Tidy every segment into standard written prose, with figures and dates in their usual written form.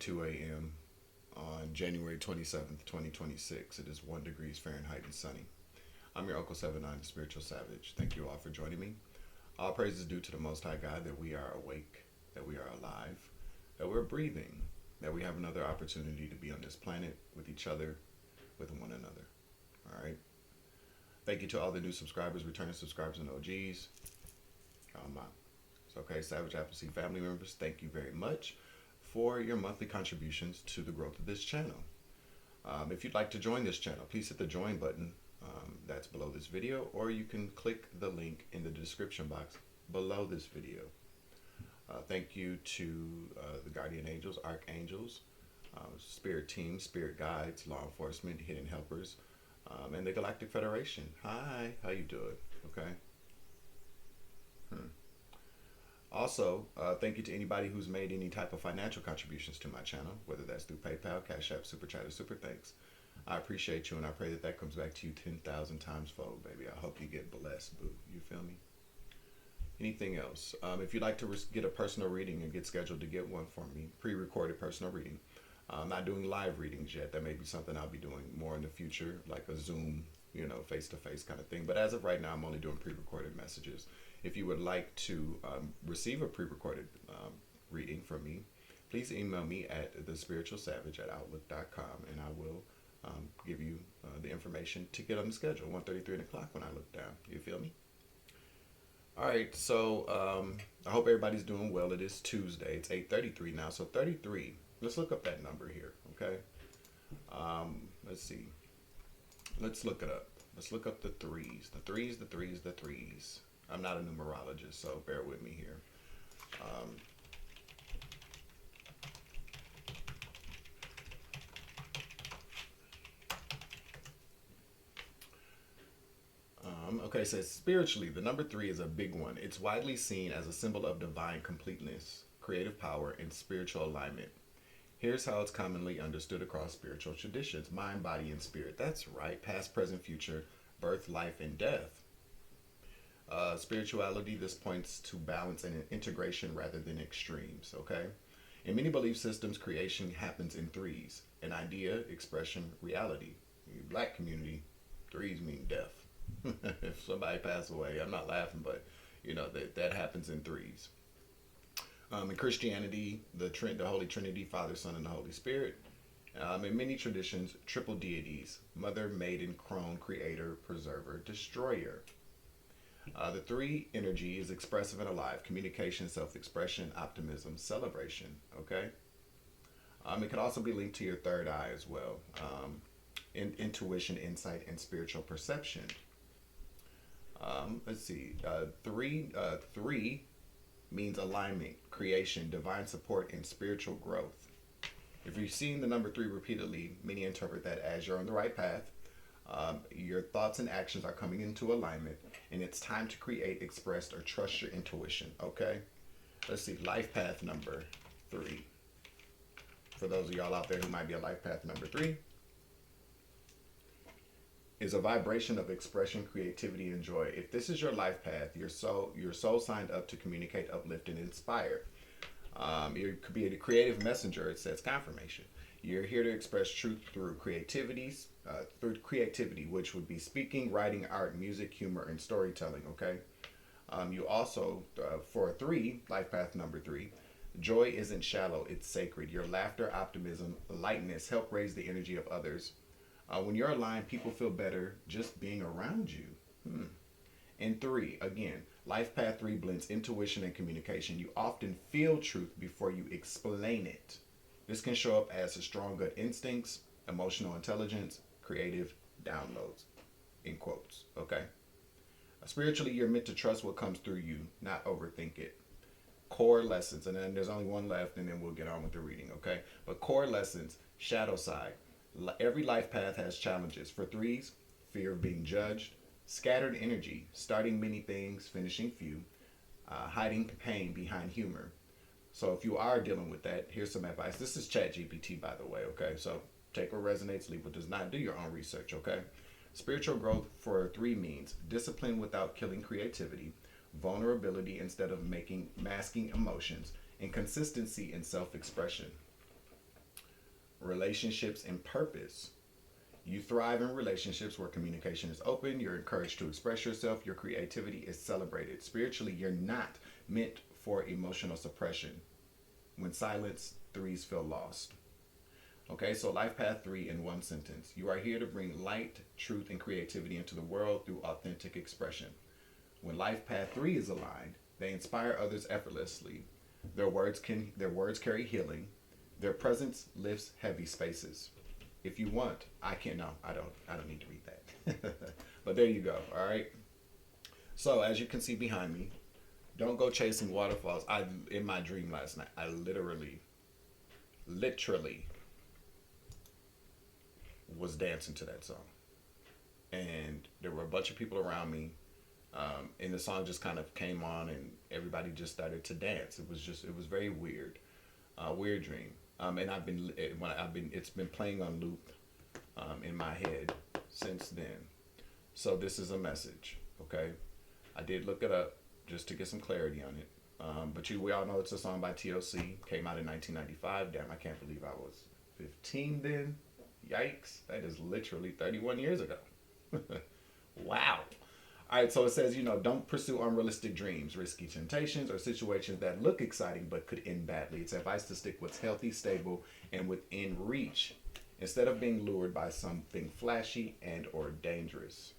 8:32 a.m. on January 27th, 2026. It is 1 degrees Fahrenheit and sunny. I'm your Uncle 79, the Spiritual Savage. Thank you all for joining me. All praise is due to the Most High God that we are awake, that we are alive, that we're breathing, that we have another opportunity to be on this planet with each other, with one another. All right. Thank you to all the new subscribers, returning subscribers, and OGs. It's okay, Savage Appleseed family members, thank you very much for your monthly contributions to the growth of this channel. If you'd like to join this channel, please hit the join button that's below this video, or you can click the link in the description box below this video. Thank you to the guardian angels, archangels, spirit teams, spirit guides, law enforcement, hidden helpers, and the Galactic Federation. Hi, how you doing? Okay. Also, thank you to anybody who's made any type of financial contributions to my channel, whether that's through PayPal, Cash App, Super Chat, or Super Thanks. I appreciate you, and I pray that that comes back to you 10,000 times fold, baby. I hope you get blessed, boo. You feel me? Anything else? If you'd like to get a personal reading and get scheduled to get one for me, pre-recorded personal reading. I'm not doing live readings yet. That may be something I'll be doing more in the future, like a Zoom, face-to-face kind of thing. But as of right now, I'm only doing pre-recorded messages. If you would like to receive a pre-recorded reading from me, please email me at thespiritualsavage@outlook.com, and I will give you the information to get on the schedule. 1:33 o'clock when I look down. You feel me? All right, so I hope everybody's doing well. It is Tuesday. It's 8:33 now, so 33. Let's look up that number here, okay? Let's see. Let's look it up. Let's look up the threes. The threes, the threes, the threes. I'm not a numerologist, so bear with me here. Okay, so spiritually, the number 3 is a big one. It's widely seen as a symbol of divine completeness, creative power, and spiritual alignment. Here's how it's commonly understood across spiritual traditions: mind, body, and spirit. That's right. Past, present, future, birth, life, and death. Spirituality, this points to balance and integration rather than extremes, okay? In many belief systems, creation happens in threes: an idea, expression, reality. In the Black community, threes mean death. If somebody passed away, I'm not laughing, but that happens in threes. In Christianity, the Holy Trinity, Father, Son, and the Holy Spirit. In many traditions, triple deities: Mother, Maiden, Crone, Creator, Preserver, Destroyer. The 3 energy is expressive and alive: communication, self-expression, optimism, celebration. Okay. It can also be linked to your third eye as well. Intuition, insight, and spiritual perception. Let's see. Three means alignment, creation, divine support, and spiritual growth. If you've seen the number 3 repeatedly, many interpret that as you're on the right path. Your thoughts and actions are coming into alignment, and it's time to create, express, or trust your intuition. Okay. Let's see. Life path number 3. For those of y'all out there who might be a life path number 3, is a vibration of expression, creativity, and joy. If this is your life path, your soul signed up to communicate, uplift, and inspire. You could be a creative messenger. It says confirmation. You're here to express truth through creativity, which would be speaking, writing, art, music, humor, and storytelling. Okay. You also, for 3, life path number 3, joy isn't shallow; it's sacred. Your laughter, optimism, lightness help raise the energy of others. When you're aligned, people feel better just being around you. And 3, again, life path 3 blends intuition and communication. You often feel truth before you explain it. This can show up as a strong gut instincts, emotional intelligence, creative downloads, in quotes, okay? Spiritually, you're meant to trust what comes through you, not overthink it. Core lessons, and then there's only one left, and then we'll get on with the reading, okay? But core lessons, shadow side. Every life path has challenges. For 3s, fear of being judged, scattered energy, starting many things, finishing few, hiding pain behind humor. So if you are dealing with that, here's some advice. This is ChatGPT, by the way, okay? So take what resonates, leave what does not. Do your own research, okay? Spiritual growth for 3 means discipline without killing creativity, vulnerability instead of masking emotions, and consistency in self-expression. relationships and purpose. You thrive in relationships where communication is open, you're encouraged to express yourself, your creativity is celebrated. Spiritually, you're not meant for emotional suppression. When silence, threes feel lost. Okay, so life path 3 in one sentence. You are here to bring light, truth, and creativity into the world through authentic expression. When life path 3 is aligned, they inspire others effortlessly. Their words carry healing. Their presence lifts heavy spaces. If you want, I can no, I don't need to read that. But there you go. All right. So as you can see behind me, don't go chasing waterfalls. I in my dream last night, I literally was dancing to that song, and there were a bunch of people around me, and the song just kind of came on, and everybody just started to dance. It was very weird, weird dream. And it's been playing on loop, in my head since then. So this is a message, okay? I did look it up just to get some clarity on it. But we all know it's a song by TLC. Came out in 1995. Damn, I can't believe I was 15 then. Yikes! That is literally 31 years ago. Wow. All right, so it says, don't pursue unrealistic dreams, risky temptations, or situations that look exciting but could end badly. It's advice to stick what's healthy, stable, and within reach instead of being lured by something flashy and or dangerous.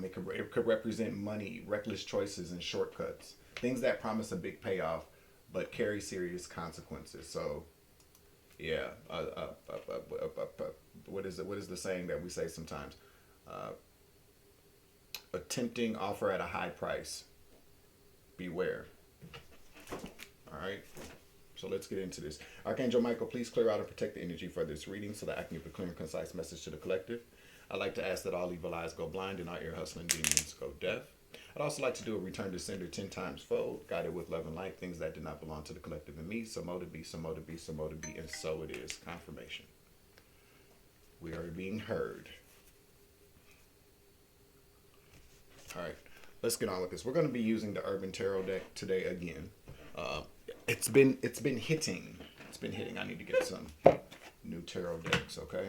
It could represent money, reckless choices, and shortcuts, things that promise a big payoff but carry serious consequences. So, yeah, what is it? What is the saying that we say sometimes? A tempting offer at a high price. Beware. All right. So let's get into this. Archangel Michael, please clear out and protect the energy for this reading so that I can give a clear and concise message to the collective. I'd like to ask that all evil eyes go blind and all ear hustling demons go deaf. I'd also like to do a return to sender 10 times fold, guided with love and light, things that did not belong to the collective and me. So mo to be, so mo to be, so mo to be, and so it is. Confirmation. We are being heard. All right, let's get on with this. We're going to be using the Urban Tarot deck today again. It's been hitting. It's been hitting. I need to get some new tarot decks. Okay.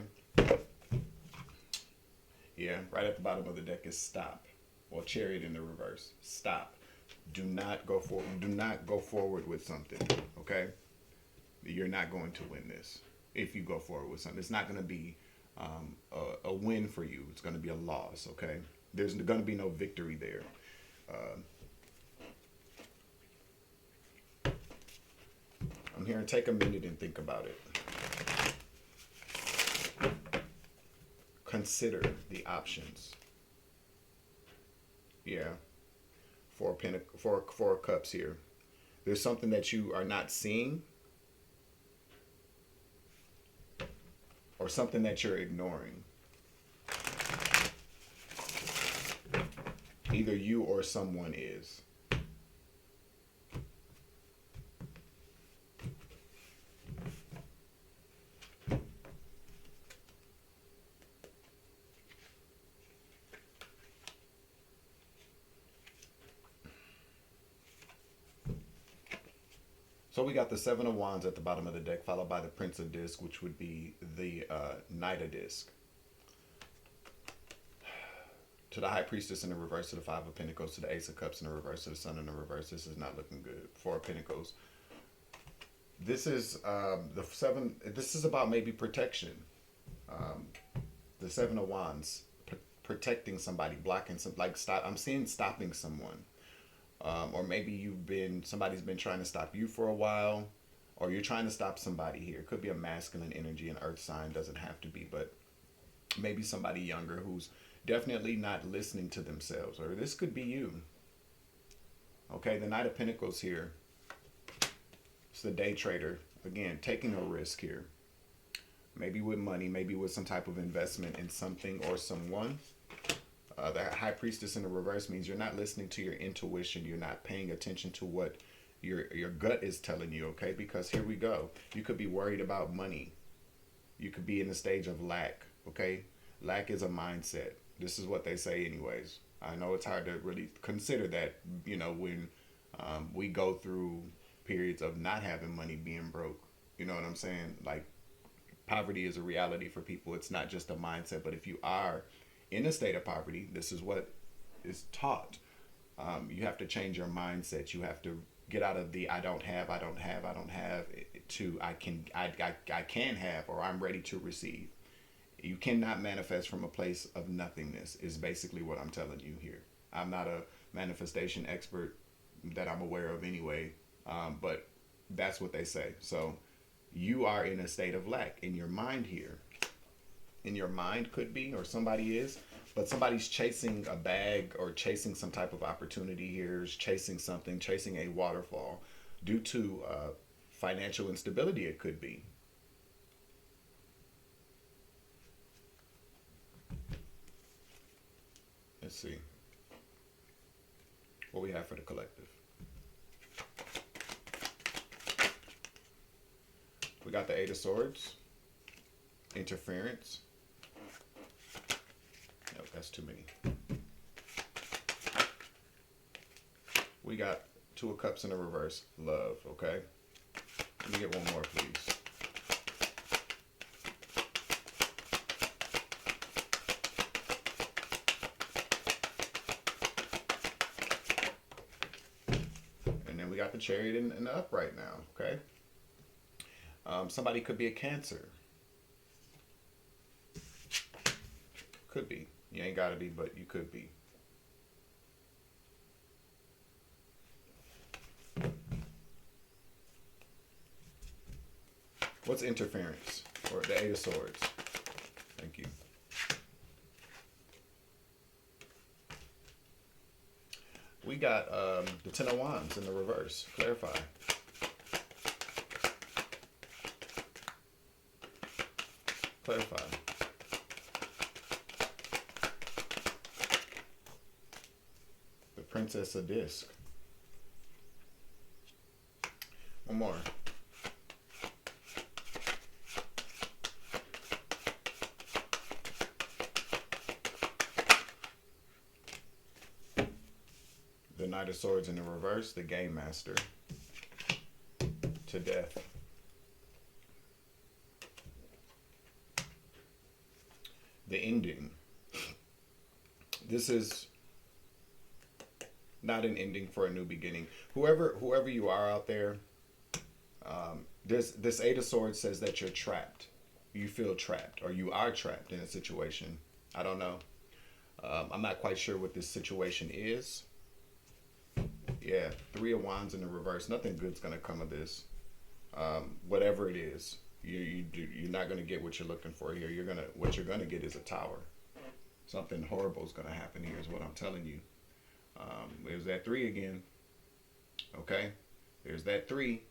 Yeah, right at the bottom of the deck is stop. Well, Chariot in the reverse. Stop. Do not go forward. Do not go forward with something. Okay. You're not going to win this if you go forward with something. It's not going to be a win for you. It's going to be a loss. Okay. There's going to be no victory there. I'm here and take a minute and think about it. Consider the options. Yeah. Four cups here. There's something that you are not seeing, or something that you're ignoring. Either you or someone is. So we got the Seven of Wands at the bottom of the deck, followed by the Prince of Disc, which would be the Knight of Disc. To the High Priestess in the reverse, to the Five of Pentacles, to the Ace of Cups in the reverse, to the Sun in the reverse. This is not looking good. Four of Pentacles. This is the seven. This is about maybe protection. The Seven of Wands, protecting somebody, blocking some, like stop. I'm seeing stopping someone. Or maybe somebody's been trying to stop you for a while, or you're trying to stop somebody here. It could be a masculine energy, an earth sign, doesn't have to be, but maybe somebody younger who's definitely not listening to themselves, or this could be you. Okay, the Knight of Pentacles here. It's the day trader. Again, taking a risk here. Maybe with money, maybe with some type of investment in something or someone. The High Priestess in the reverse means you're not listening to your intuition. You're not paying attention to what your gut is telling you, okay? Because here we go. You could be worried about money. You could be in the stage of lack, okay? Lack is a mindset. This is what they say anyways. I know it's hard to really consider that, when we go through periods of not having money, being broke. You know what I'm saying? Like, poverty is a reality for people. It's not just a mindset. But if you are in a state of poverty, this is what is taught. You have to change your mindset. You have to get out of the I don't have to I can have, or I'm ready to receive. You cannot manifest from a place of nothingness, is basically what I'm telling you here. I'm not a manifestation expert that I'm aware of anyway, but that's what they say. So you are in a state of lack in your mind here. In your mind could be, or somebody is, but somebody's chasing a bag or chasing some type of opportunity here, is chasing something, chasing a waterfall due to financial instability. It could be. Let's see what we have for the collective. We got the Eight of Swords, interference. No, that's too many. We got Two of Cups in the reverse, love, okay? Let me get one more, please. And then we got the Chariot in the upright now, okay? Somebody could be a Cancer. Could be. You ain't got to be, but you could be. What's interference? Or the Eight of Swords. Thank you. We got the Ten of Wands in the reverse. Clarify. Clarify. The Princess of Disc. One more. The Knight of Swords in the reverse, the Game Master. To death. The ending. This is not an ending for a new beginning. Whoever you are out there, this Eight of Swords says that you're trapped. You feel trapped, or you are trapped in a situation. I don't know. I'm not quite sure what this situation is. Yeah, Three of Wands in the reverse. Nothing good's gonna come of this. Whatever it is, you're not gonna get what you're looking for here. What you're gonna get is a tower. Something horrible is gonna happen here, is what I'm telling you. There's that three again. Okay, there's that three.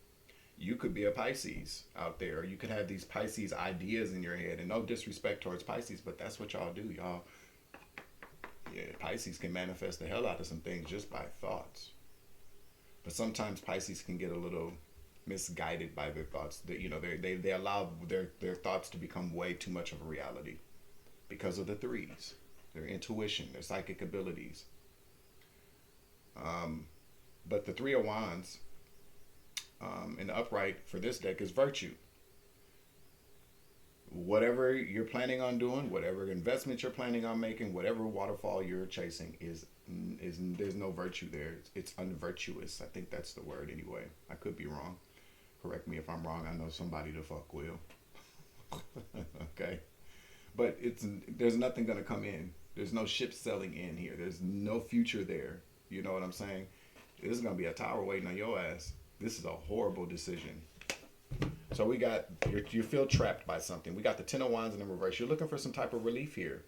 You could be a Pisces out there. You could have these Pisces ideas in your head, and no disrespect towards Pisces, but that's what y'all do, y'all. Yeah, Pisces can manifest the hell out of some things just by thoughts. But sometimes Pisces can get a little misguided by their thoughts. They allow their thoughts to become way too much of a reality because of the threes, their intuition, their psychic abilities. But the Three of Wands in the upright for this deck is virtue. Whatever you're planning on doing, whatever investment you're planning on making, whatever waterfall you're chasing is there's no virtue there. It's unvirtuous. I think that's the word anyway. I could be wrong. Correct me if I'm wrong. I know somebody to fuck will. Okay, but there's nothing gonna come in. There's no ship sailing in here. There's no future there. You know what I'm saying? This is gonna be a tower waiting on your ass. This is a horrible decision. So we got, you feel trapped by something. We got the Ten of Wands in the reverse. You're looking for some type of relief here.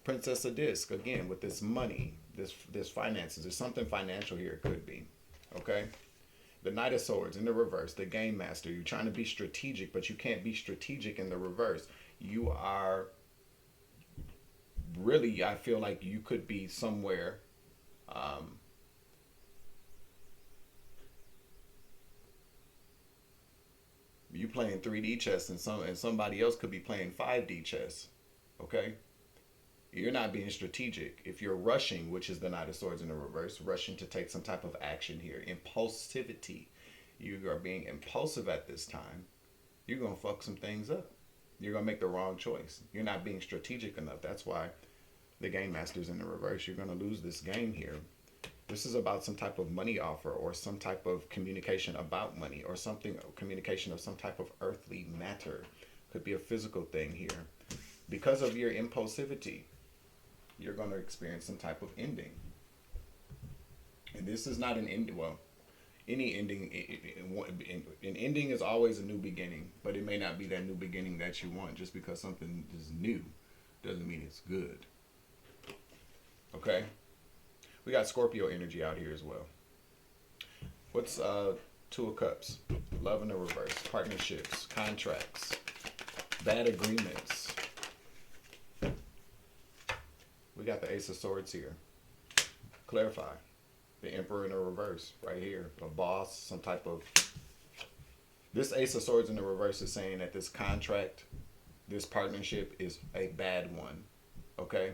Princess of Disc, again, with this money, this finances. There's something financial here, it could be. Okay? The Knight of Swords in the reverse, the Game Master. You're trying to be strategic, but you can't be strategic in the reverse. You are really, I feel like you could be somewhere you playing 3D chess, and somebody else could be playing 5D chess. Okay? You're not being strategic. If you're rushing, which is the Knight of Swords in the reverse, rushing to take some type of action here. Impulsivity. You are being impulsive at this time. you're going to fuck some things up. You're going to make the wrong choice. You're not being strategic enough. That's why the game master's in the reverse. You're going to lose this game here. This is about some type of money offer or some type of communication about money or something, communication of some type of earthly matter. Could be a physical thing here. Because of your impulsivity, you're going to experience some type of ending. And this is not an ending. Well, any ending, an ending is always a new beginning, but it may not be that new beginning that you want. Just because something is new doesn't mean it's good. Okay? We got Scorpio energy out here as well. What's Two of Cups? Love in the reverse. Partnerships, contracts, bad agreements. We got the Ace of Swords here. Clarify. The Emperor in the reverse right here. A boss, some type of... This Ace of Swords in the reverse is saying that this contract, this partnership is a bad one. Okay?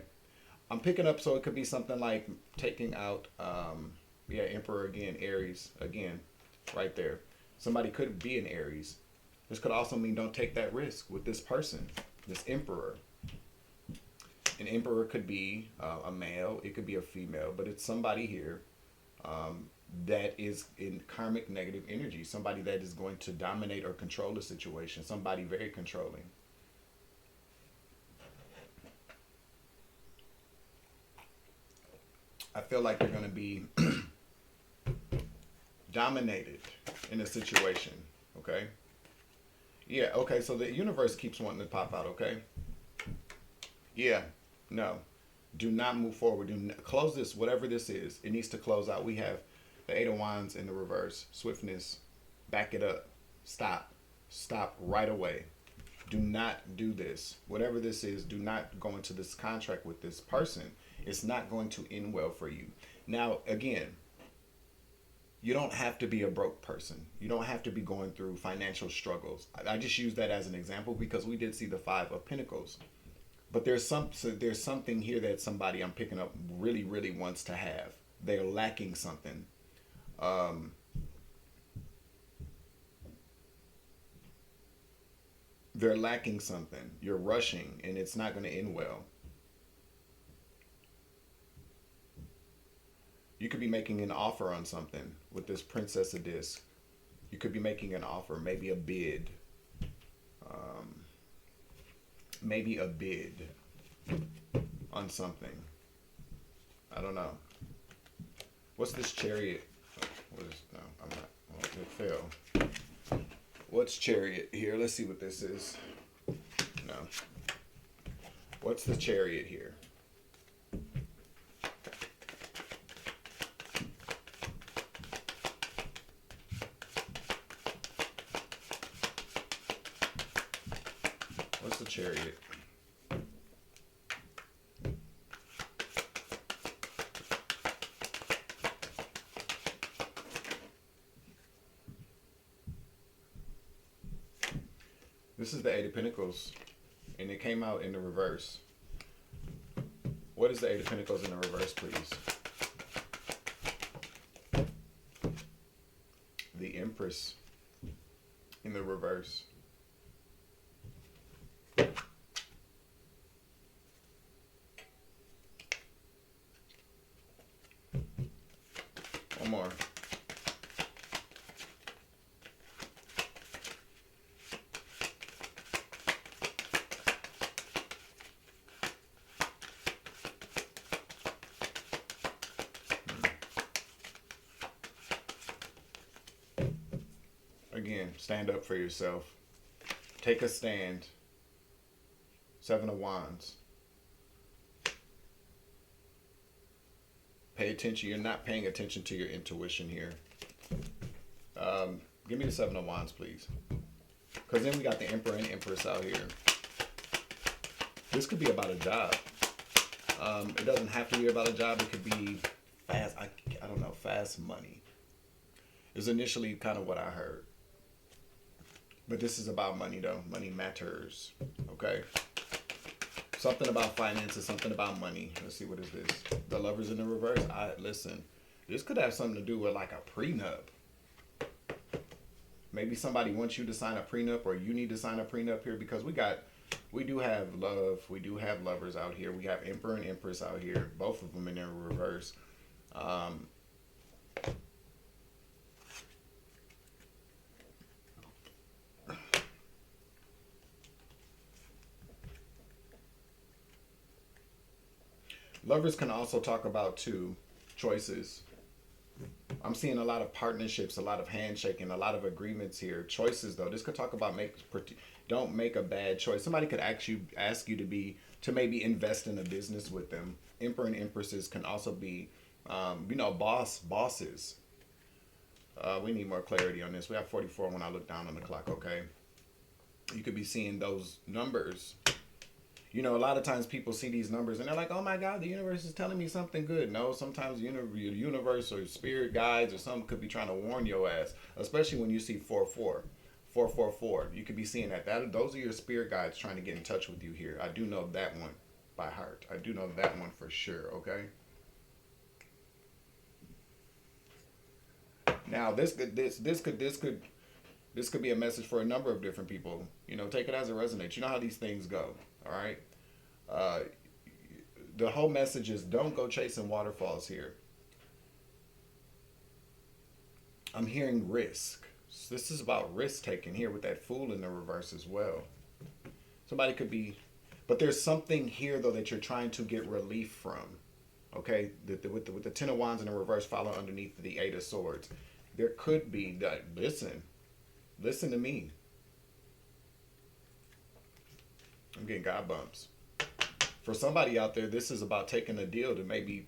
I'm picking up, so it could be something like taking out, Emperor again, Aries again, right there. Somebody could be an Aries. This could also mean don't take that risk with this person, this Emperor. An Emperor could be a male, it could be a female, but it's somebody here that is in karmic negative energy, somebody that is going to dominate or control the situation, somebody very controlling. I feel like they're going to be dominated in a situation, okay? Yeah, okay, so the universe keeps wanting to pop out, okay? Yeah, no. Do not move forward. Do not, close this, whatever this is. It needs to close out. We have the Eight of Wands in the reverse. Swiftness. Back it up. Stop. Stop right away. Do not do this. Whatever this is, do not go into this contract with this person. It's not going to end well for you. Now, again, you don't have to be a broke person. You don't have to be going through financial struggles. I just use that as an example because we did see the Five of Pentacles. But there's something here that somebody I'm picking up really, really wants to have. They're lacking something. They're lacking something. You're rushing, and it's not going to end well. You could be making an offer on something with this Princess of Disc. You could be making an offer, maybe a bid. Maybe a bid on something. I don't know. What's this Chariot? What is, no, I'm not. Well, it fell. What's Chariot here? Let's see what this is. No. What's the Chariot here? What's the Chariot? This is the Eight of Pentacles, and it came out in the reverse. What is the Eight of Pentacles in the reverse, please? The Empress in the reverse. One more. Again, stand up for yourself. Take a stand. Seven of Wands. Pay attention. You're not paying attention to your intuition here. Give me the Seven of Wands, please. Because then we got the Emperor and Empress out here. This could be about a job. It doesn't have to be about a job. It could be fast. I don't know. Fast money is initially kind of what I heard. But this is about money, though. Money matters. Okay? Something about finances, something about money. Let's see, what is this? The Lovers in the reverse. Listen, this could have something to do with like a prenup. Maybe somebody wants you to sign a prenup, or you need to sign a prenup here, because we do have love. We do have lovers out here. We have Emperor and Empress out here, both of them in their reverse. Um, Lovers can also talk about too choices. I'm seeing a lot of partnerships, a lot of handshaking, a lot of agreements here. Choices though, this could talk about don't make a bad choice. Somebody could ask you to maybe invest in a business with them. Emperor and Empresses can also be, bosses. We need more clarity on this. We have 44 when I look down on the clock. Okay, you could be seeing those numbers. A lot of times people see these numbers and they're like, oh my God, the universe is telling me something good. No, sometimes the universe or spirit guides or something could be trying to warn your ass, especially when you see 444. You could be seeing those are your spirit guides trying to get in touch with you here. I do know that one by heart. I do know that one for sure, okay? Now, this could be a message for a number of different people. Take it as it resonates. You know how these things go. All right. Uh, the whole message is don't go chasing waterfalls here. I'm hearing risk. So this is about risk taking here with that Fool in the reverse as well. Somebody could be, but there's something here though that you're trying to get relief from. Okay, with the Ten of Wands in the reverse, follow underneath the Eight of Swords. There could be that. Listen to me. I'm getting God bumps. For somebody out there, this is about taking a deal to maybe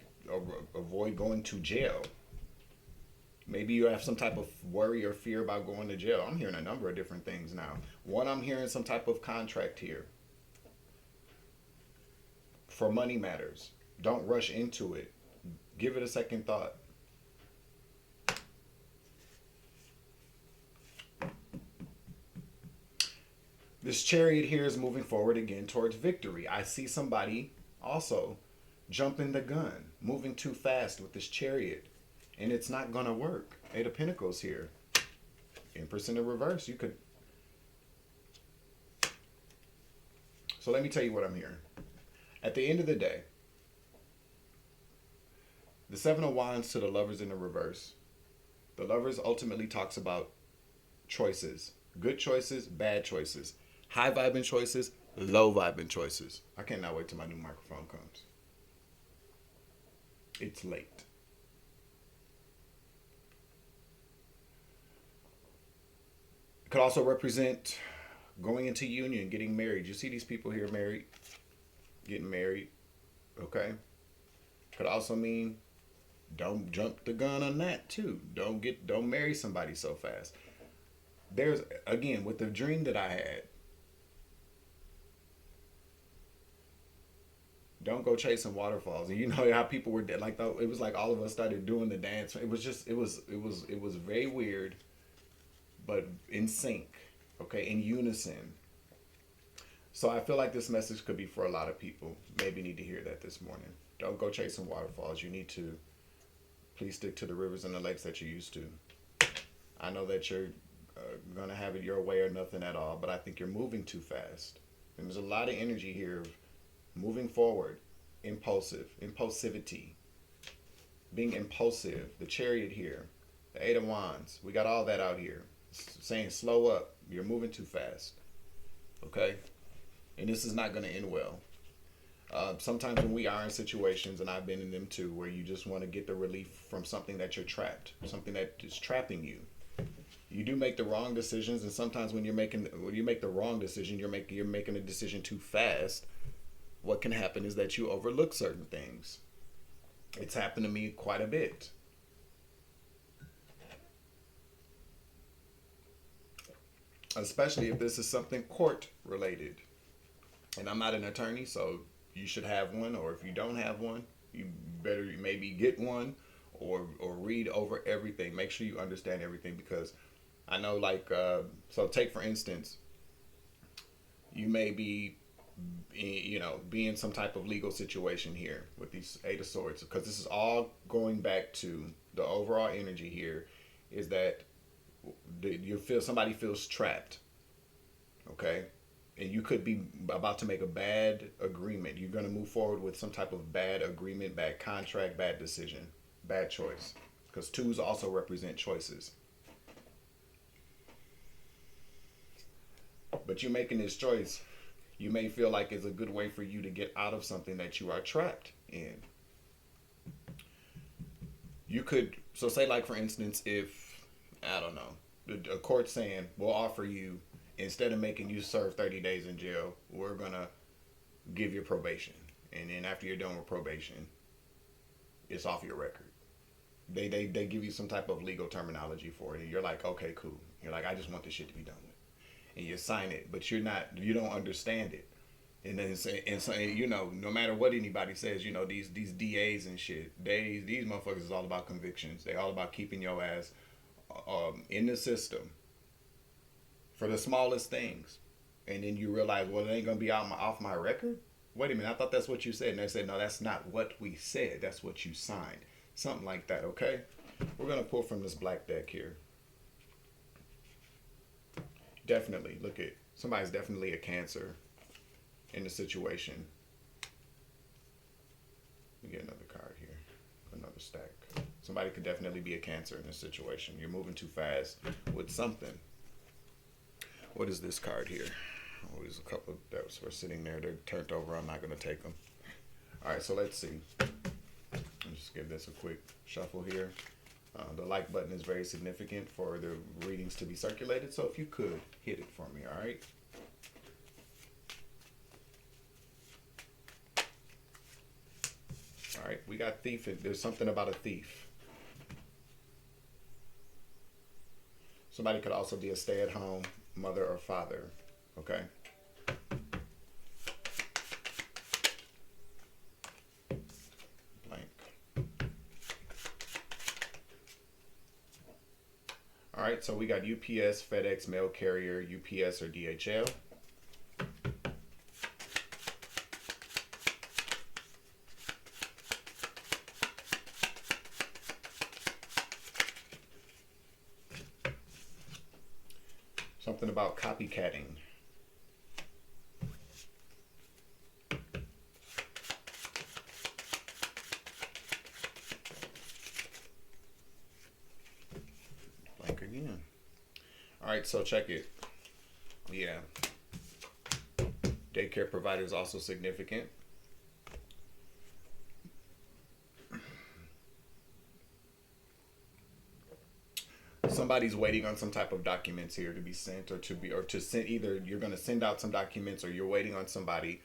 avoid going to jail. Maybe you have some type of worry or fear about going to jail. I'm hearing a number of different things now. One, I'm hearing some type of contract here. For money matters. Don't rush into it. Give it a second thought. This Chariot here is moving forward again towards victory. I see somebody also jumping the gun, moving too fast with this Chariot, and it's not going to work. Eight of Pentacles here. Empress in the reverse. You could. So let me tell you what I'm hearing. At the end of the day, the Seven of Wands to the Lovers in the reverse. The Lovers ultimately talks about choices. Good choices, bad choices. High vibing choices, low vibing choices. I cannot wait till my new microphone comes. It's late. It could also represent going into union, getting married. You see these people here married, getting married. Okay. Could also mean don't jump the gun on that too. Don't marry somebody so fast. There's, again, with the dream that I had, don't go chasing waterfalls. And you know how people were dead. Like, it was like all of us started doing the dance. It was very weird, but in sync, okay, in unison. So I feel like this message could be for a lot of people. Maybe need to hear that this morning. Don't go chasing waterfalls. You need to please stick to the rivers and the lakes that you used to. I know that you're going to have it your way or nothing at all, but I think you're moving too fast. And there's a lot of energy here of moving forward, impulsivity, being impulsive. The Chariot here, the Eight of Wands, we got all that out here. Saying slow up, you're moving too fast. Okay? And this is not going to end well. Sometimes when we are in situations, and I've been in them too, where you just want to get the relief from something that you're trapped, something that is trapping you. You do make the wrong decisions, and sometimes when you make the wrong decision, you're making a decision too fast. What can happen is that you overlook certain things. It's happened to me quite a bit. Especially if this is something court related. And I'm not an attorney, so you should have one, or if you don't have one, you better maybe get one, or read over everything. Make sure you understand everything, because I know, like, so take for instance, you may be, be in some type of legal situation here with these Eight of Swords, because this is all going back to the overall energy here, is that You feel somebody feels trapped, okay? And you could be about to make a bad agreement. You're going to move forward with some type of bad agreement, bad contract, bad decision, bad choice. Because twos also represent choices. But you're making this choice. You may feel like it's a good way for you to get out of something that you are trapped in. You could, so say like for instance, if, I don't know, a court saying, we'll offer you, instead of making you serve 30 days in jail, we're going to give you probation. And then after you're done with probation, it's off your record. They give you some type of legal terminology for it. And you're like, okay, cool. You're like, I just want this shit to be done with. And you sign it, but you don't understand it. And then you know, no matter what anybody says, you know, these DAs and shit, these motherfuckers is all about convictions. They all about keeping your ass in the system for the smallest things. And then you realize, well, it ain't gonna be off my record. Wait a minute, I thought that's what you said. And they said, no, that's not what we said. That's what you signed. Something like that. Okay, we're gonna pull from this black deck here. Definitely, look at, somebody's definitely a Cancer in the situation. Let me get another card here, another stack. Somebody could definitely be a Cancer in this situation. You're moving too fast with something. What is this card here? Oh, there's a couple that were sitting there. They're turned over. I'm not going to take them. All right, so let's see. Let's just give this a quick shuffle here. The like button is very significant for the readings to be circulated. So if you could hit it for me, all right? All right, we got thief. There's something about a thief. Somebody could also be a stay-at-home mother or father, okay? All right, so we got UPS, FedEx, mail carrier, UPS or DHL. Something about copycatting. Again. All right, so check it. Yeah. Daycare provider is also significant. Somebody's waiting on some type of documents here to be sent to send. Either you're going to send out some documents or you're waiting on somebody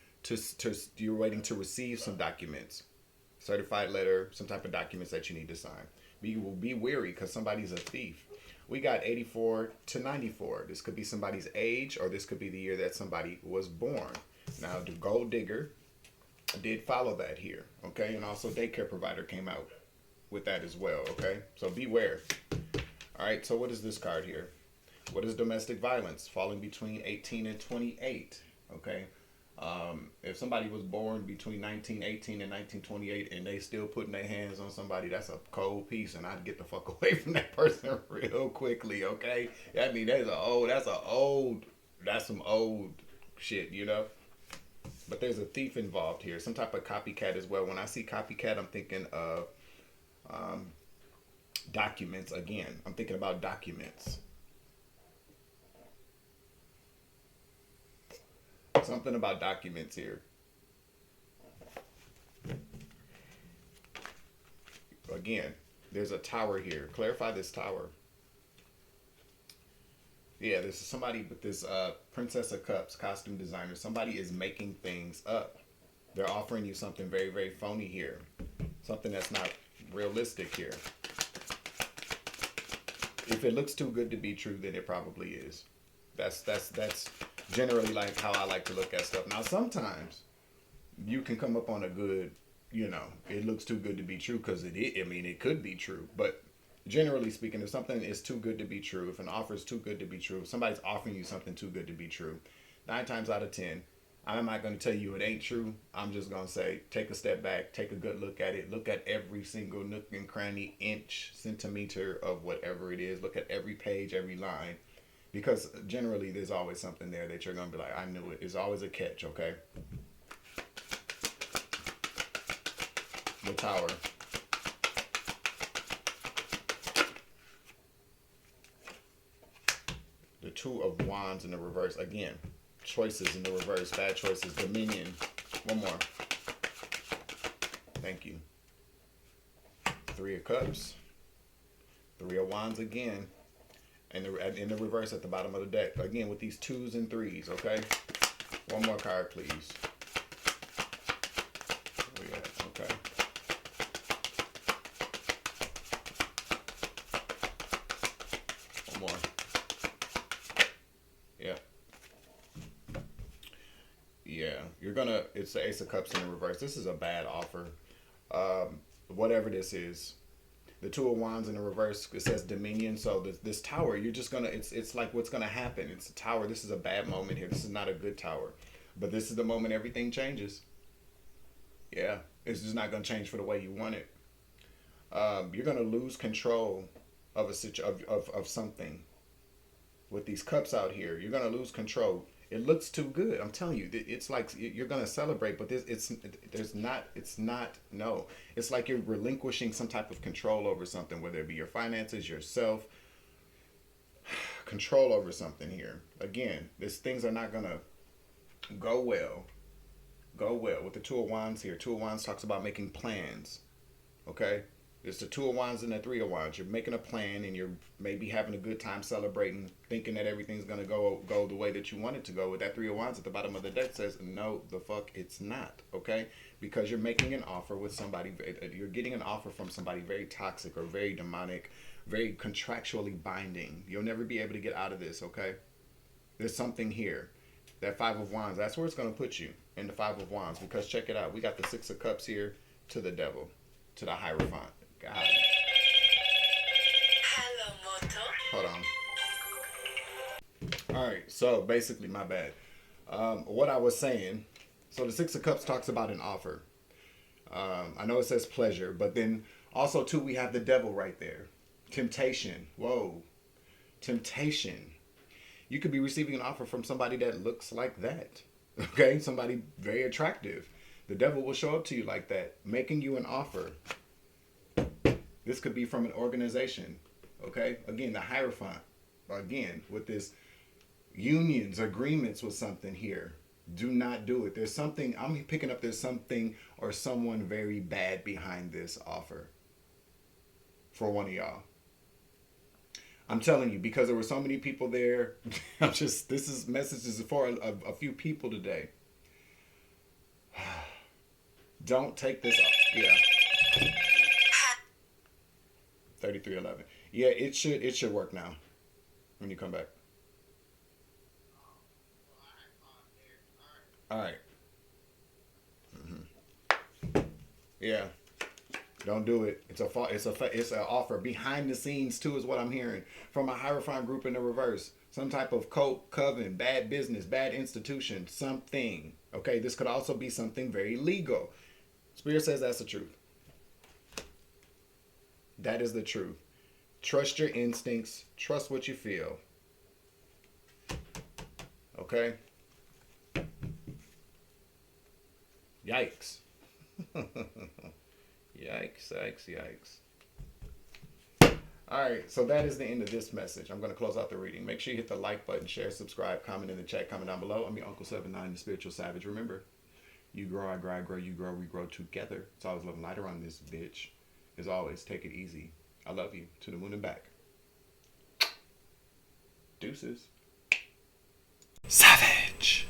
you're waiting to receive some documents. Certified letter, some type of documents that you need to sign. Be wary because somebody's a thief. We got 84 to 94. This could be somebody's age or this could be the year that somebody was born. Now, the gold digger did follow that here, okay? And also daycare provider came out with that as well, okay? So beware. All right, so what is this card here? What is domestic violence? Falling between 18 and 28, okay? If somebody was born between 1918 and 1928 and they still putting their hands on somebody, that's a cold piece, and I'd get the fuck away from that person real quickly, okay? I mean, that's some old shit, you know? But there's a thief involved here, some type of copycat as well. When I see copycat, I'm thinking of documents again. I'm thinking about documents. Something about documents here. Again, there's a tower here. Clarify this tower. Yeah, there's somebody with this Princess of Cups costume designer. Somebody is making things up. They're offering you something very, very phony here. Something that's not realistic here. If it looks too good to be true, then it probably is. That's generally like how I like to look at stuff. Now, sometimes you can come up on a good, you know, it looks too good to be true because it could be true. But generally speaking, if something is too good to be true, if an offer is too good to be true, if somebody's offering you something too good to be true, 9 times out of 10, I'm not going to tell you it ain't true. I'm just going to say, take a step back, take a good look at it. Look at every single nook and cranny, inch, centimeter of whatever it is. Look at every page, every line. Because generally, there's always something there that you're going to be like, I knew it. There's always a catch, okay? The Tower. The Two of Wands in the reverse. Again, choices in the reverse. Bad choices. Dominion. One more. Thank you. Three of Cups. Three of Wands again. And in the reverse at the bottom of the deck. Again, with these 2s and 3s, okay? One more card, please. Oh, yeah, okay. One more. Yeah. Yeah, you're gonna, it's the Ace of Cups in the reverse. This is a bad offer. Whatever this is. The Two of Wands in the reverse, it says Dominion. So this tower, you're just gonna, it's like what's gonna happen. It's a tower. This is a bad moment here. This is not a good tower. But this is the moment everything changes. Yeah, it's just not gonna change for the way you want it. You're gonna lose control of of something. With these cups out here, you're gonna lose control. It looks too good. I'm telling you, it's like you're gonna celebrate, but it's not. No, it's like you're relinquishing some type of control over something, whether it be your finances, yourself, control over something here. Again, these things are not gonna go well. Go well with the Two of Wands here. Two of Wands talks about making plans. Okay, it's the Two of Wands and the Three of Wands. You're making a plan and you're maybe having a good time celebrating, thinking that everything's gonna go the way that you want it to go. With that Three of Wands at the bottom of the deck says, no, the fuck, it's not. Okay, because you're making an offer with somebody. You're getting an offer from somebody very toxic or very demonic, very contractually binding. You'll never be able to get out of this. Okay, there's something here. That Five of Wands, that's where it's gonna put you, in the Five of Wands. Because check it out, we got the Six of Cups here to the Devil, to the Hierophant. God. Hello, Moto. Hold on. All right, so basically, my bad. What I was saying, so the Six of Cups talks about an offer. I know it says pleasure, but then also, too, we have the Devil right there. Temptation. Whoa. Temptation. You could be receiving an offer from somebody that looks like that. Okay? Somebody very attractive. The Devil will show up to you like that, making you an offer. This could be from an organization. Okay? Again, the Hierophant. Again, with this unions, agreements with something here. Do not do it. There's something, I'm picking up there's something or someone very bad behind this offer. For one of y'all. I'm telling you, because there were so many people there. This is messages for a few people today. Don't take this off. Yeah. 3311. Yeah, it should work now. When you come back. All right. Yeah. Don't do it. It's an offer behind the scenes too, is what I'm hearing from a Hierophant group in the reverse. Some type of cult, coven, bad business, bad institution, something. Okay, this could also be something very legal. Spirit says that's the truth. That is the truth. Trust your instincts. Trust what you feel. Okay. Yikes. Yikes, yikes, yikes. Alright, so that is the end of this message. I'm going to close out the reading. Make sure you hit the like button, share, subscribe, comment in the chat, comment down below. I'm your Uncle 79, the Spiritual Savage. Remember, you grow, I grow, I grow, you grow, we grow together. It's always love and light around this bitch. As always, take it easy. I love you. To the moon and back. Deuces. Savage.